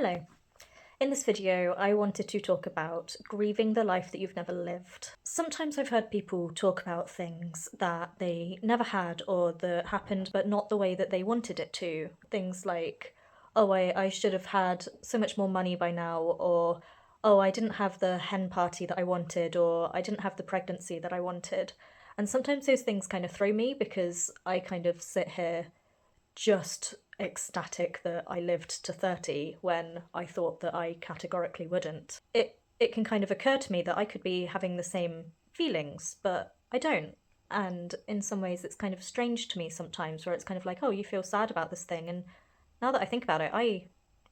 Hello. In this video, I wanted to talk about grieving the life that you've never lived. Sometimes I've heard people talk about things that they never had or that happened but not the way that they wanted it to. Things like, oh, I should have had so much more money by now, or oh, I didn't have the hen party that I wanted, or I didn't have the pregnancy that I wanted. And sometimes those things kind of throw me because I kind of sit here just ecstatic that I lived to 30 when I thought that I categorically wouldn't. It can kind of occur to me that I could be having the same feelings, but I don't. And in some ways it's kind of strange to me sometimes, where it's kind of like, oh, you feel sad about this thing, and now that I think about it, I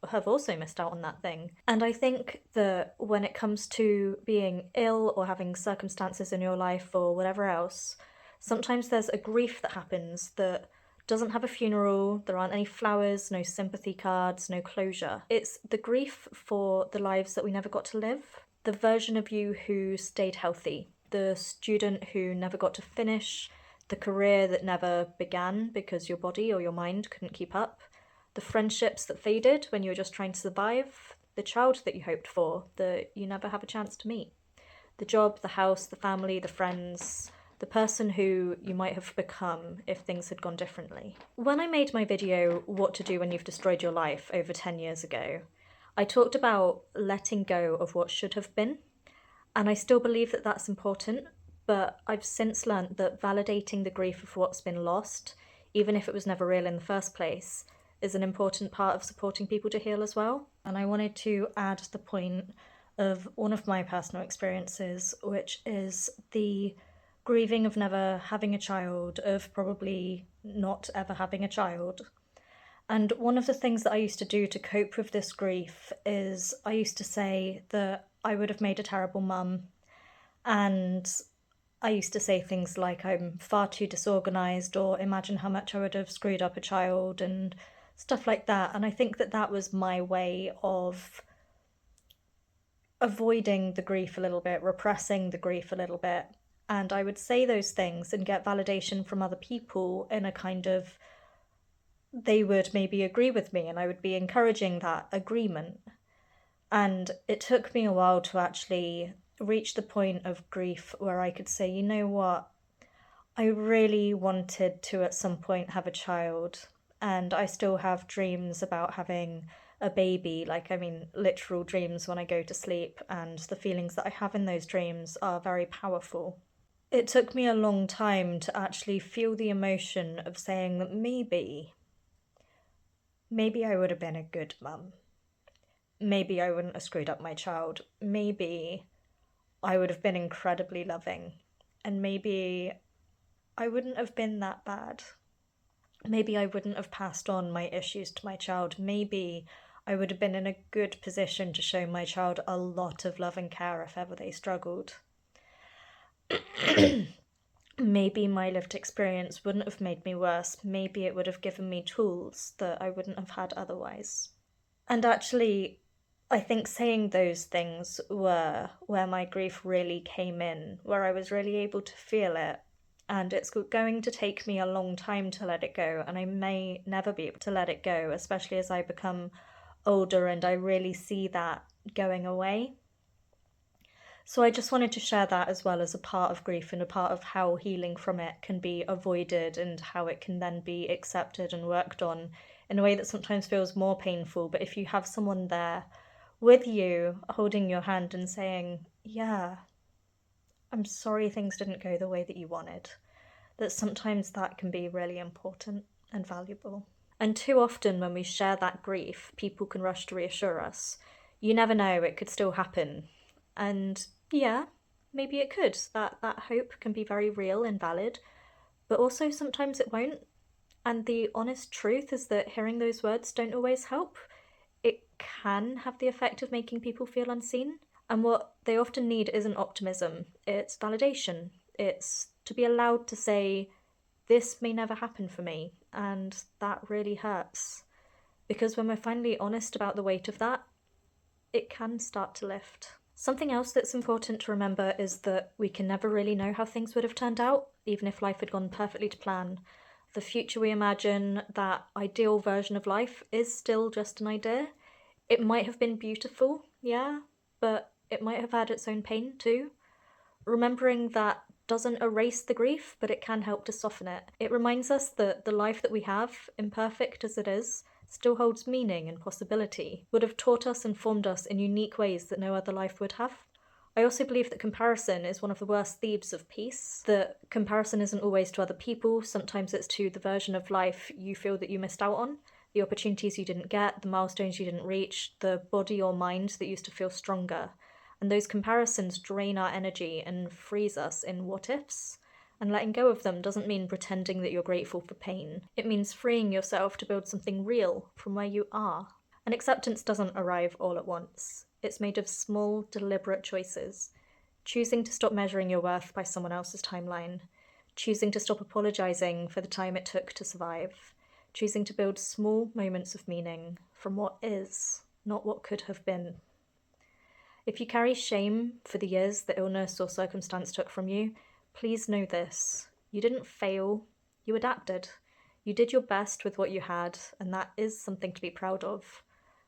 have also missed out on that thing. And I think that when it comes to being ill or having circumstances in your life or whatever else, sometimes there's a grief that happens that doesn't have a funeral, there aren't any flowers, no sympathy cards, no closure. It's the grief for the lives that we never got to live, the version of you who stayed healthy, the student who never got to finish, the career that never began because your body or your mind couldn't keep up, the friendships that faded when you were just trying to survive, the child that you hoped for that you never have a chance to meet, the job, the house, the family, the friends, the person who you might have become if things had gone differently. When I made my video, What to Do When You've Destroyed Your Life, over 10 years ago, I talked about letting go of what should have been, and I still believe that that's important, but I've since learnt that validating the grief of what's been lost, even if it was never real in the first place, is an important part of supporting people to heal as well. And I wanted to add the point of one of my personal experiences, which is the grieving of never having a child, of probably not ever having a child. And one of the things that I used to do to cope with this grief is I used to say that I would have made a terrible mum. And I used to say things like, I'm far too disorganised, or imagine how much I would have screwed up a child, and stuff like that. And I think that that was my way of avoiding the grief a little bit, repressing the grief a little bit. And I would say those things and get validation from other people in a kind of, they would maybe agree with me, and I would be encouraging that agreement. And it took me a while to actually reach the point of grief where I could say, you know what, I really wanted to at some point have a child, and I still have dreams about having a baby, like, I mean, literal dreams when I go to sleep, and the feelings that I have in those dreams are very powerful. It took me a long time to actually feel the emotion of saying that maybe I would have been a good mum. Maybe I wouldn't have screwed up my child. Maybe I would have been incredibly loving. And maybe I wouldn't have been that bad. Maybe I wouldn't have passed on my issues to my child. Maybe I would have been in a good position to show my child a lot of love and care if ever they struggled. Maybe my lived experience wouldn't have made me worse. Maybe it would have given me tools that I wouldn't have had otherwise. And actually, I think saying those things were where my grief really came in, where I was really able to feel it. And it's going to take me a long time to let it go, and I may never be able to let it go, especially as I become older and I really see that going away. So I just wanted to share that as well, as a part of grief and a part of how healing from it can be avoided and how it can then be accepted and worked on in a way that sometimes feels more painful. But if you have someone there with you, holding your hand and saying, yeah, I'm sorry things didn't go the way that you wanted, that sometimes that can be really important and valuable. And too often when we share that grief, people can rush to reassure us. You never know, it could still happen. And yeah, maybe it could. That hope can be very real and valid, but also sometimes it won't. And the honest truth is that hearing those words don't always help. It can have the effect of making people feel unseen. And what they often need isn't optimism, it's validation. It's to be allowed to say, this may never happen for me, and that really hurts. Because when we're finally honest about the weight of that, it can start to lift. Something else that's important to remember is that we can never really know how things would have turned out, even if life had gone perfectly to plan. The future we imagine, that ideal version of life, is still just an idea. It might have been beautiful, yeah, but it might have had its own pain too. Remembering that doesn't erase the grief, but it can help to soften it. It reminds us that the life that we have, imperfect as it is, still holds meaning and possibility, would have taught us and formed us in unique ways that no other life would have. I also believe that comparison is one of the worst thieves of peace. That comparison isn't always to other people, sometimes it's to the version of life you feel that you missed out on, the opportunities you didn't get, the milestones you didn't reach, the body or mind that used to feel stronger. And those comparisons drain our energy and freeze us in what ifs. And letting go of them doesn't mean pretending that you're grateful for pain. It means freeing yourself to build something real from where you are. And acceptance doesn't arrive all at once. It's made of small, deliberate choices. Choosing to stop measuring your worth by someone else's timeline. Choosing to stop apologizing for the time it took to survive. Choosing to build small moments of meaning from what is, not what could have been. If you carry shame for the years that illness or circumstance took from you, please know this. You didn't fail, you adapted. You did your best with what you had, and that is something to be proud of.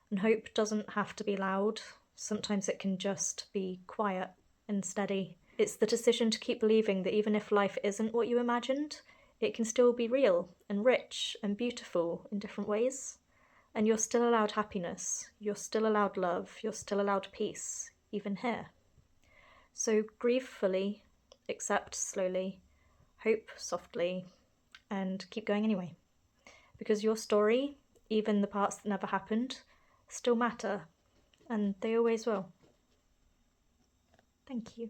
And hope doesn't have to be loud. Sometimes it can just be quiet and steady. It's the decision to keep believing that even if life isn't what you imagined, it can still be real and rich and beautiful in different ways. And you're still allowed happiness, you're still allowed love, you're still allowed peace, even here. So grieve fully, accept slowly, hope softly, and keep going anyway. Because your story, even the parts that never happened, still matter, and they always will. Thank you.